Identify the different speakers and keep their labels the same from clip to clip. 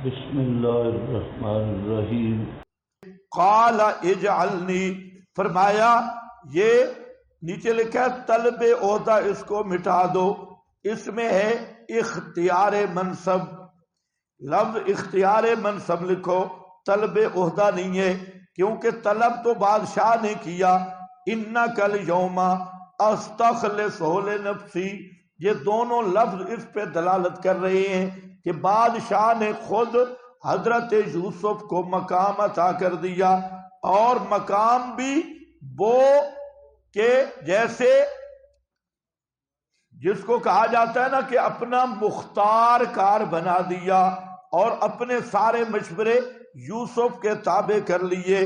Speaker 1: بسم اللہ الرحمن الرحیم۔
Speaker 2: قال اجعلنی، فرمایا یہ نیچے لکھا ہے طلب عہدہ، اس کو مٹا دو، اس میں ہے اختیار منصب، لفظ اختیار منصب لکھو، طلب عہدہ نہیں ہے، کیونکہ طلب تو بادشاہ نے کیا، انک الیوم استخلص لنفسی، یہ دونوں لفظ اس پہ دلالت کر رہے ہیں کہ بادشاہ نے خود حضرت یوسف کو مقام عطا کر دیا، اور مقام بھی وہ کہ جیسے جس کو کہا جاتا ہے نا کہ اپنا مختار کار بنا دیا اور اپنے سارے مشورے یوسف کے تابع کر لیے۔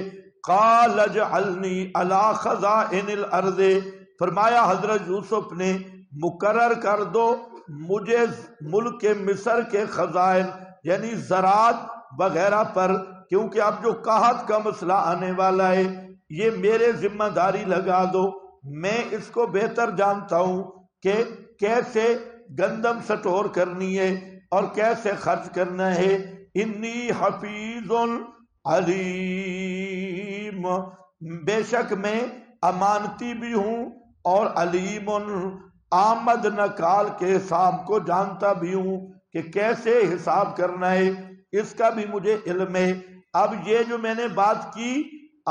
Speaker 2: قال اجعلنی علی خزائن الارض، فرمایا حضرت یوسف نے مقرر کر دو مجھے ملک مصر کے خزائن یعنی زراعت وغیرہ پر، کیونکہ اب جو قحط کا مسئلہ آنے والا ہے یہ میرے ذمہ داری لگا دو، میں اس کو بہتر جانتا ہوں کہ کیسے گندم سٹور کرنی ہے اور کیسے خرچ کرنا ہے۔ انی حفیظ علیم، بے شک میں امانتی بھی ہوں اور علیم، آمد نکال کے حساب کو جانتا بھی ہوں کہ کیسے حساب کرنا ہے، اس کا بھی مجھے علم ہے۔ اب یہ جو میں نے بات کی،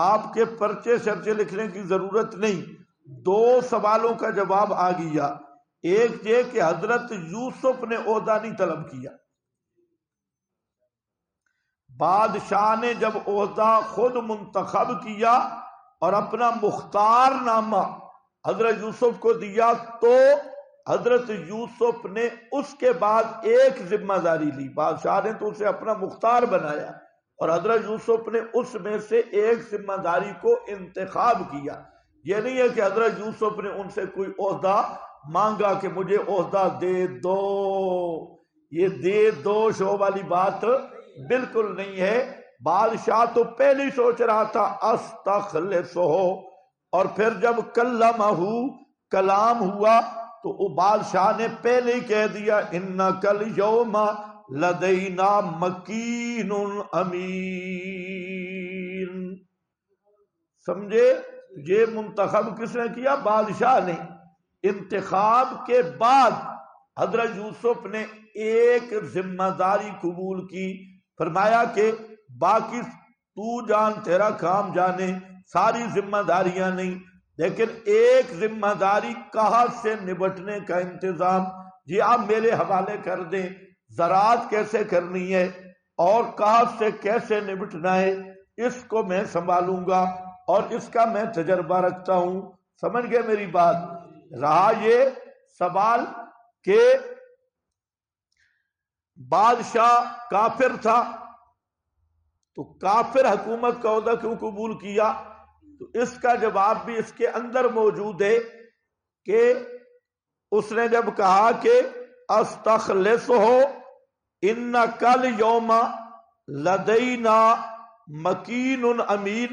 Speaker 2: آپ کے پرچے شرچے لکھنے کی ضرورت نہیں، دو سوالوں کا جواب آ گیا۔ ایک یہ کہ حضرت یوسف نے عہدہ نہیں طلب کیا، بادشاہ نے جب عہدہ خود منتخب کیا اور اپنا مختار نامہ حضرت یوسف کو دیا، تو حضرت یوسف نے اس کے بعد ایک ذمہ داری لی، بادشاہ نے تو اسے اپنا مختار بنایا اور حضرت یوسف نے اس میں سے ایک ذمہ داری کو انتخاب کیا۔ یہ نہیں ہے کہ حضرت یوسف نے ان سے کوئی عہدہ مانگا کہ مجھے عہدہ دے دو، یہ دے دو شو والی بات بالکل نہیں ہے۔ بادشاہ تو پہلے ہی سوچ رہا تھا استخلصہ، اور پھر جب کلمہ کلام ہوا تو وہ بادشاہ نے پہلے ہی کہہ دیا انک الیوم لدینا مکین امین، سمجھے؟ یہ منتخب کس نے کیا؟ بادشاہ نے۔ انتخاب کے بعد حضرت یوسف نے ایک ذمہ داری قبول کی، فرمایا کہ باقی تو جان، تیرا کام جانے، ساری ذمہ داریاں نہیں، لیکن ایک ذمہ داری قحط سے نبٹنے کا انتظام جی آپ میرے حوالے کر دیں، زراعت کیسے کرنی ہے اور قحط سے کیسے نبٹنا ہے اس کو میں سنبھالوں گا اور اس کا میں تجربہ رکھتا ہوں۔ سمجھ گئے میری بات؟ رہا یہ سوال کہ بادشاہ کافر تھا تو کافر حکومت کا عہدہ کیوں قبول کیا، تو اس کا جواب بھی اس کے اندر موجود ہے کہ اس نے جب کہا کہ استخلصہ انک الیوم لدینا مکین امین،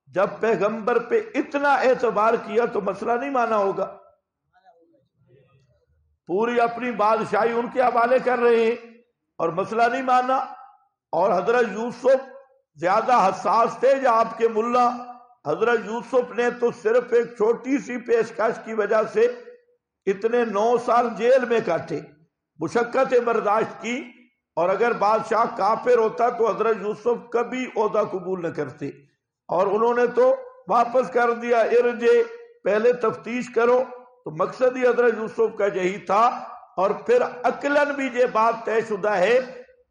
Speaker 2: جب پیغمبر پہ اتنا اعتبار کیا تو مسئلہ نہیں مانا ہوگا، پوری اپنی بادشاہی ان کے حوالے کر رہے ہیں اور مسئلہ نہیں مانا۔ اور حضرت یوسف زیادہ حساس تھے یا آپ کے ملا؟ حضرت یوسف نے تو صرف ایک چھوٹی سی پیشکش کی وجہ سے اتنے 9 سال جیل میں کاٹے، مشقت برداشت کی، اور اگر بادشاہ کافر ہوتا تو حضرت یوسف کبھی عہدہ قبول نہ کرتے، اور انہوں نے تو واپس کر دیا، ارجے پہلے تفتیش کرو، تو مقصد ہی حضرت یوسف کا یہی تھا۔ اور پھر عقلاً بھی یہ بات طے شدہ ہے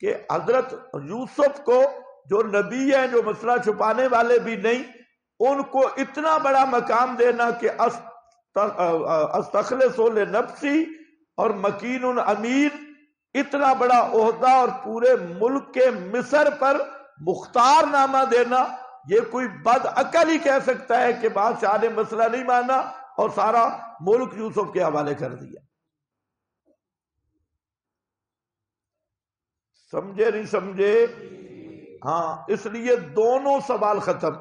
Speaker 2: کہ حضرت یوسف کو جو نبی ہیں، جو مسئلہ چھپانے والے بھی نہیں، ان کو اتنا بڑا مقام دینا کہ استخلص لنفسی اور مکین امین، اتنا بڑا عہدہ اور پورے ملک کے مصر پر مختار نامہ دینا، یہ کوئی بد عقل ہی کہہ سکتا ہے کہ بادشاہ نے مسئلہ نہیں مانا اور سارا ملک یوسف کے حوالے کر دیا۔ سمجھے نہیں سمجھے؟ ہاں، اس لیے دونوں سوال ختم،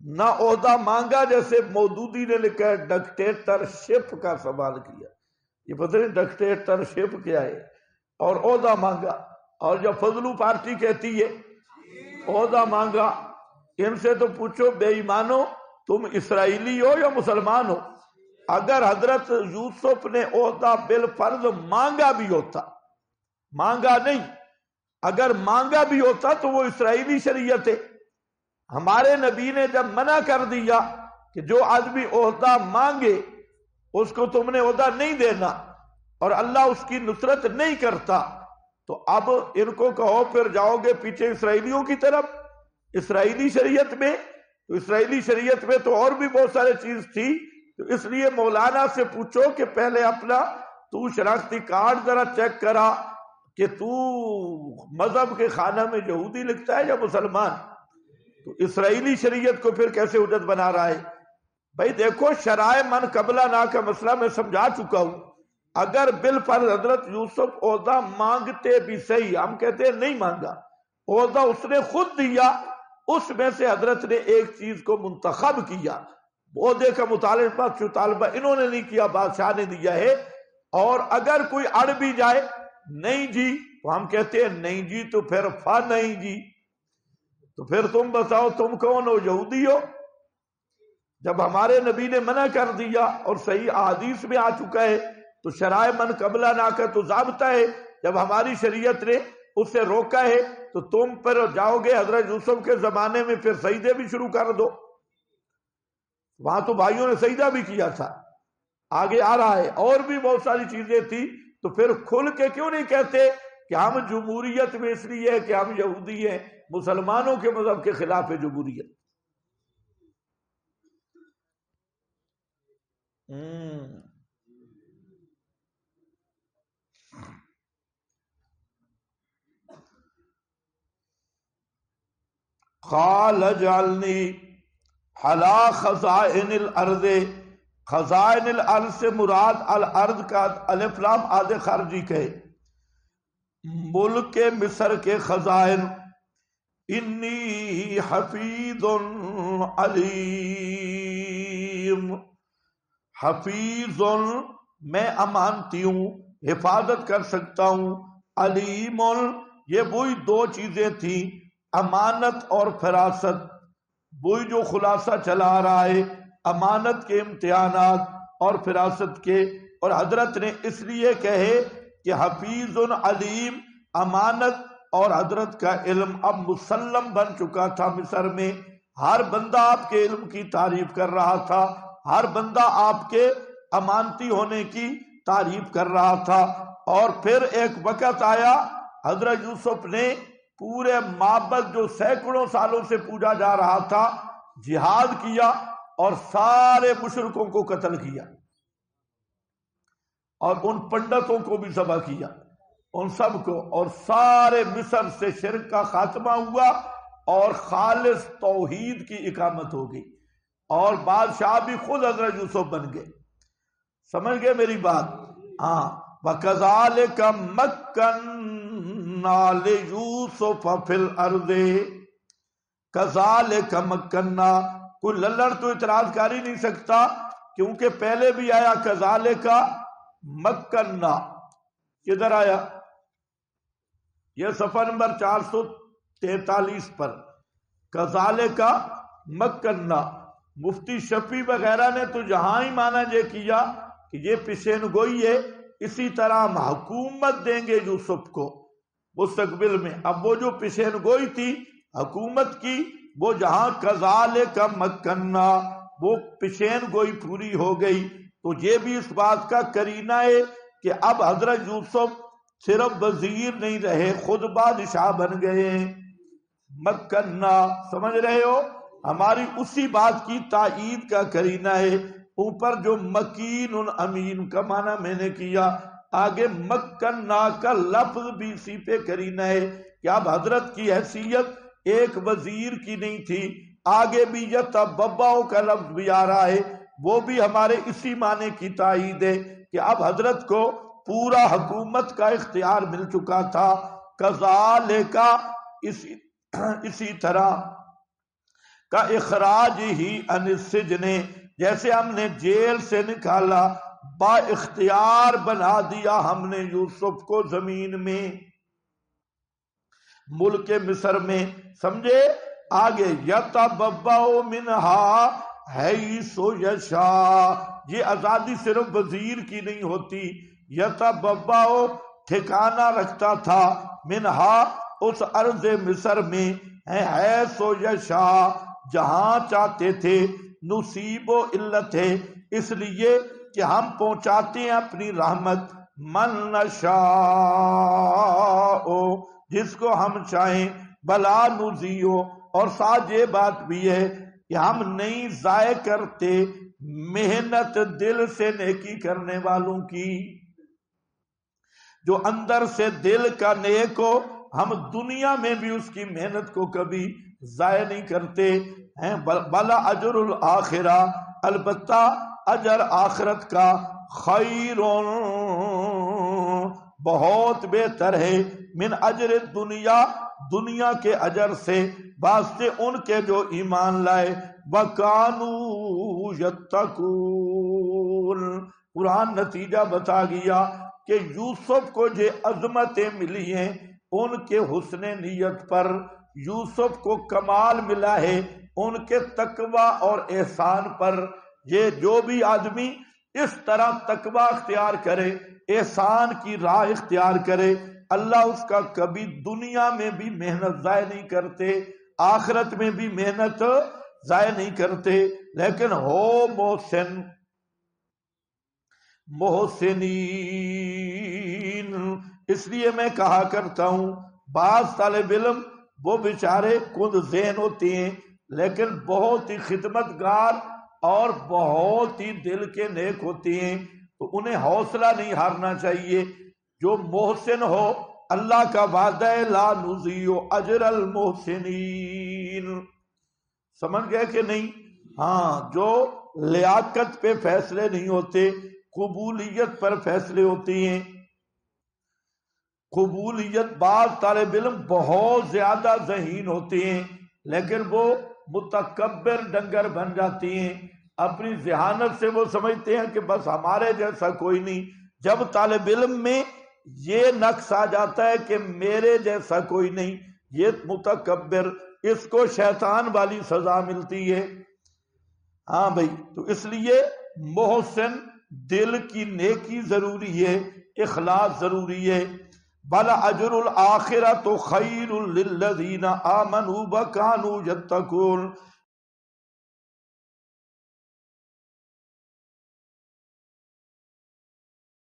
Speaker 2: نہ عہدہ مانگا جیسے مودودی نے لکھا ہے ڈکٹیٹرشپ کا سوال کیا، یہ پتہ نہیں ڈکٹیٹرشپ کیا ہے، اور عہدہ مانگا، اور جب فضلو پارٹی کہتی ہے عہدہ مانگا، ان سے تو پوچھو بے ایمانو تم اسرائیلی ہو یا مسلمان ہو؟ اگر حضرت یوسف نے عہدہ بالفرض مانگا بھی ہوتا، مانگا نہیں، اگر مانگا بھی ہوتا تو وہ اسرائیلی شریعت ہے۔ ہمارے نبی نے جب منع کر دیا کہ جو آدمی عہدہ مانگے اس کو تم نے عہدہ نہیں دینا، اور اللہ اس کی نصرت نہیں کرتا، تو اب ان کو کہو پھر جاؤ گے پیچھے اسرائیلیوں کی طرف اسرائیلی شریعت میں؟ تو اسرائیلی شریعت میں تو اور بھی بہت سارے چیز تھی۔ تو اس لیے مولانا سے پوچھو کہ پہلے اپنا تو شناختی کارڈ ذرا چیک کرا کہ تو مذہب کے خانہ میں یہودی لکھتا ہے یا مسلمان؟ تو اسرائیلی شریعت کو پھر کیسے حجت بنا رہا ہے؟ بھائی دیکھو، شرائع من قبلہ نا کا مسئلہ میں سمجھا چکا ہوں۔ اگر بالفرض حضرت یوسف عہدہ مانگتے بھی صحیح، ہم کہتے ہیں نہیں مانگا، عہدہ اس نے خود دیا، اس میں سے حضرت نے ایک چیز کو منتخب کیا، عہدے کا مطالبہ انہوں نے نہیں کیا، بادشاہ نے دیا ہے۔ اور اگر کوئی اڑ بھی جائے نہیں جی، تو ہم کہتے ہیں نہیں جی تو پھر نہیں جی، تو پھر تم بتاؤ تم کون ہو؟ یہودی ہو؟ جب ہمارے نبی نے منع کر دیا اور صحیح احادیث میں آ چکا ہے تو شرائع من قبلہ نا کا تو ضابطہ ہے، جب ہماری شریعت نے اس سے روکا ہے تو تم پر جاؤ گے حضرت یوسف کے زمانے میں پھر سجدے بھی شروع کر دو۔ وہاں تو بھائیوں نے سجدہ بھی کیا تھا، آگے آ رہا ہے، اور بھی بہت ساری چیزیں تھی۔ تو پھر کھل کے کیوں نہیں کہتے کہ ہم جمہوریت میں اس لیے ہے کہ ہم یہودی ہیں، مسلمانوں کے مذہب کے خلاف ہے جمہوریت؟ قال اجعلنی علی خزائن الارض، خزائن الارض سے مراد الارض کا الف لام آدھے خارجی کہے، ملک مصر کے خزائن، انی حفیظ علیم، حفیظ میں امانتی ہوں، حفاظت کر سکتا ہوں، علیم یہ وہی دو چیزیں تھیں، امانت اور فراست، وہی جو خلاصہ چلا رہا ہے، امانت کے امتحانات اور فراست کے۔ اور حضرت نے اس لیے کہے کہ حفیظ علیم، امانت اور حضرت کا علم اب مسلم بن چکا تھا مصر میں، ہر بندہ آپ کے علم کی تعریف کر رہا تھا، ہر بندہ آپ کے امانتی ہونے کی تعریف کر رہا تھا۔ اور پھر ایک وقت آیا حضرت یوسف نے پورے معبد جو سینکڑوں سالوں سے پوجا جا رہا تھا جہاد کیا اور سارے مشرکوں کو قتل کیا، اور ان پنڈتوں کو بھی ذبح کیا، ان سب کو، اور سارے مصر سے شرک کا خاتمہ ہوا اور خالص توحید کی اقامت ہو گئی، اور بادشاہ بھی خود حضرت یوسف بن گئے۔ سمجھ گئے میری بات؟ ہاں، وَكَذَلِكَ مَكَّنَّا لِيُوسُفَ فِي الْأَرْضِ، كَذَلِكَ مَكَّنَّا، کوئی للڑ تو اعتراض کر ہی نہیں سکتا، کیونکہ پہلے بھی آیا كَذَلِكَ مَكَّنَّا، کدھر آیا؟ یہ صفحہ نمبر 443 پر، كَذَلِكَ مَكَّنَّا۔ مفتی شفیع وغیرہ نے تو جہاں ہی مانا یہ کیا کہ یہ پیشین گوئی ہے، اسی طرح ہم حکومت دیں گے یوسف کو مستقبل میں۔ اب وہ جو پیشین گوئی تھی حکومت کی، وہ جہاں کذالک مکننا، وہ پیشین گوئی پوری ہو گئی، تو یہ بھی اس بات کا قرینہ ہے کہ اب حضرت یوسف صرف وزیر نہیں رہے، خود بادشاہ بن گئے۔ مکننا، سمجھ رہے ہو؟ ہماری اسی بات کی تائید کا قرینہ ہے۔ اوپر جو مکین امین کا معنی میں نے کیا، آگے مکننا کا لفظ بھی اسی پہ قرینہ ہے کہ اب حضرت کی حیثیت ایک وزیر کی نہیں تھی۔ آگے بھی یتبوأ کا لفظ بھی آ رہا ہے، وہ بھی ہمارے اسی معنی کی تائید ہے کہ اب حضرت کو پورا حکومت کا اختیار مل چکا تھا۔ کذالک، اسی طرح کا اخراج ہی عن السجن، جیسے ہم نے جیل سے نکالا، با اختیار بنا دیا ہم نے یوسف کو زمین میں۔ ملک مصر میں، سمجھے؟ آگے یتبوأ منہا حیث یشاء، یہ آزادی صرف وزیر کی نہیں ہوتی، یتبوأ ٹھکانہ رکھتا تھا منہا اس ارض مصر میں، حیث یشاء جہاں چاہتے تھے، نصیب و علت ہے اس لیے کہ ہم پہنچاتے ہیں اپنی رحمت من نشاء جس کو ہم چاہیں، بلا نضیع، اور ساتھ یہ بات بھی ہے کہ ہم نہیں ضائع کرتے محنت دل سے نیکی کرنے والوں کی، جو اندر سے دل کا نیک ہو ہم دنیا میں بھی اس کی محنت کو کبھی ضائع نہیں کرتے ہیں۔ بلا اجر الآخرہ، البتہ اجر آخرت کا، خیر بہت بہتر ہے، من اجر دنیا، دنیا کے اجر سے، واسطے ان کے جو ایمان لائے، وَكَانُوا يَتَّقُونَ۔ قرآن نتیجہ بتا گیا کہ یوسف کو جو عظمتیں ملی ہیں ان کے حسن نیت پر، یوسف کو کمال ملا ہے ان کے تقوی اور احسان پر۔ یہ جو بھی آدمی اس طرح تقوی اختیار کرے، احسان کی راہ اختیار کرے، اللہ اس کا کبھی دنیا میں بھی محنت ضائع نہیں کرتے، آخرت میں بھی محنت ضائع نہیں کرتے۔ لیکن ہو محسن، محسنین، اس لیے میں کہا کرتا ہوں بعض طالب علم وہ بیچارے کند ذہن ہوتے ہیں لیکن بہت ہی خدمت گار اور بہت ہی دل کے نیک ہوتے ہیں، تو انہیں حوصلہ نہیں ہارنا چاہیے۔ جو محسن ہو، اللہ کا وعدہ ہے لا نضیع اجر المحسنین، سمجھ گئے کہ نہیں؟ ہاں، جو لیاقت پہ فیصلے نہیں ہوتے، قبولیت پر فیصلے ہوتے ہیں۔ قبولیت، بعض طالب علم بہت زیادہ ذہین ہوتے ہیں لیکن وہ متکبر ڈنگر بن جاتے ہیں، اپنی ذہانت سے وہ سمجھتے ہیں کہ بس ہمارے جیسا کوئی نہیں۔ جب طالب علم میں یہ نقص آ جاتا ہے کہ میرے جیسا کوئی نہیں، یہ متکبر، اس کو شیطان والی سزا ملتی ہے۔ ہاں بھائی، تو اس لیے محسن، دل کی نیکی ضروری ہے، اخلاص ضروری ہے۔ بل اجر الآخرۃ خیر للذین آمنوا وکانوا یتقون،